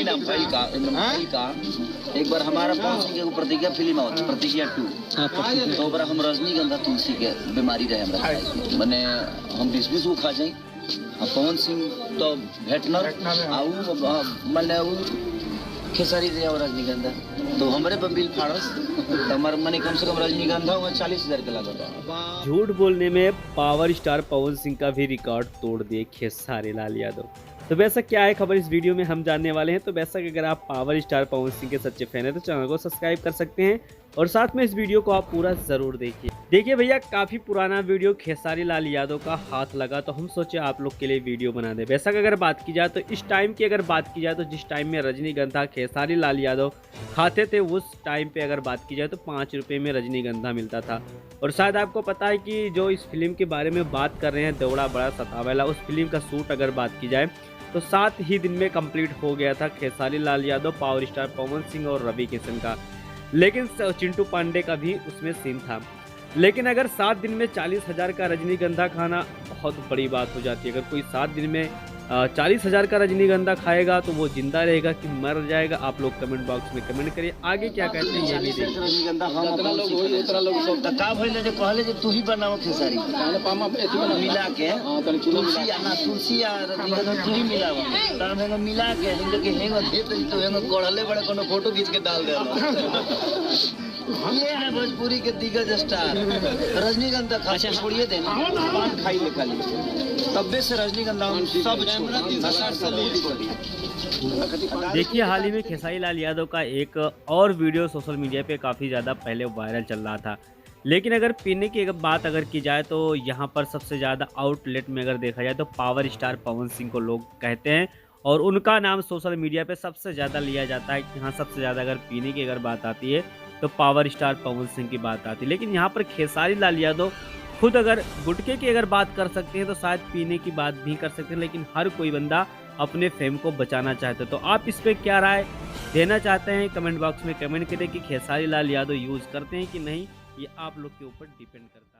ना भाई का एक बार हमारा पहुंच के प्रतिज्ञा फिल्म आवत प्रतिज्ञा 2 तो बार हम रजनीगंधा तुलसी के बीमारी रहे हमरा माने हम 20 को खा जाई पवन सिंह तो भेटनर आऊ माने खेसारी रे और रजनीगंधा तो हमारे पर बिल फाड़स हमारे मने कम से कम रजनीगंधा 40,000 के लागत। झूठ बोलने में पावर स्टार पवन सिंह का भी रिकॉर्ड तोड़ दिए खेसारी लाल यादव। तो वैसा क्या है खबर इस वीडियो में हम जानने वाले हैं। तो वैसा कि अगर आप पावर स्टार पवन सिंह के सच्चे फैन हैं तो चैनल को सब्सक्राइब कर सकते हैं और साथ में इस वीडियो को आप पूरा जरूर देखिए भैया काफी पुराना वीडियो खेसारी लाल यादव का हाथ लगा तो हम सोचे आप लोग के लिए वीडियो बना दें। वैसा कि अगर बात की जाए तो इस टाइम की अगर बात की जाए तो जिस टाइम में रजनीगंधा खेसारी लाल यादव खाते थे उस टाइम पे अगर बात की जाए तो 5 रुपये में रजनीगंधा मिलता था। और शायद आपको पता है कि जो इस फिल्म के बारे में बात कर रहे हैं दौड़ा बड़ा सतावेला उस फिल्म का शूट अगर बात की जाए तो 7 ही दिन में कंप्लीट हो गया था खेसारी लाल यादव पावर स्टार पवन सिंह और रवि किशन का। लेकिन चिंटू पांडे का भी उसमें सीन था। लेकिन अगर 7 दिन में 40,000 का रजनीगंधा खाना बहुत बड़ी बात हो जाती है। अगर कोई 7 दिन में 40,000 का रजनीगंधा खाएगा तो वो जिंदा रहेगा कि मर जाएगा आप लोग कमेंट बॉक्स में कमेंट करिए। आगे क्या कहते हैं ये भी देखिए। रजनीगंधा हम उतना लोग सब का भइले जे कहले जे तू ही बनाओ खेसारी मिला के तुलसी आ रजनीगंधा तू ही मिलाओ तब हम मिला के हम के हेंग दे तो हम कोड़ले बड़े कोनो फोटो खींच के डाल दे। ये है भोजपुरी के दिग्गज स्टार रजनीगंधा खा छोड़िए देना पान खाई ले खाली तब्बे से रजनीगंधा सब देखिए हाल ही में खेसारी लाल यादव का एक और वीडियो सोशल मीडिया पे काफ़ी ज़्यादा पहले वायरल चल रहा था। लेकिन अगर पीने की बात अगर की जाए तो यहाँ पर सबसे ज़्यादा आउटलेट में अगर देखा जाए तो पावर स्टार पवन सिंह को लोग कहते हैं और उनका नाम सोशल मीडिया पे सबसे ज़्यादा लिया जाता है कि हाँ सबसे ज़्यादा अगर पीने की अगर बात आती है तो पावर स्टार पवन सिंह की बात आती है। लेकिन यहाँ पर खेसारी लाल यादव खुद अगर गुटखे की अगर बात कर सकते हैं तो शायद पीने की बात भी कर सकते हैं। लेकिन हर कोई बंदा अपने फेम को बचाना चाहते हैं। तो आप इस पर क्या राय देना चाहते हैं कमेंट बॉक्स में कमेंट करें कि खेसारी लाल यादव यूज़ करते हैं कि नहीं, ये आप लोग के ऊपर डिपेंड करता है।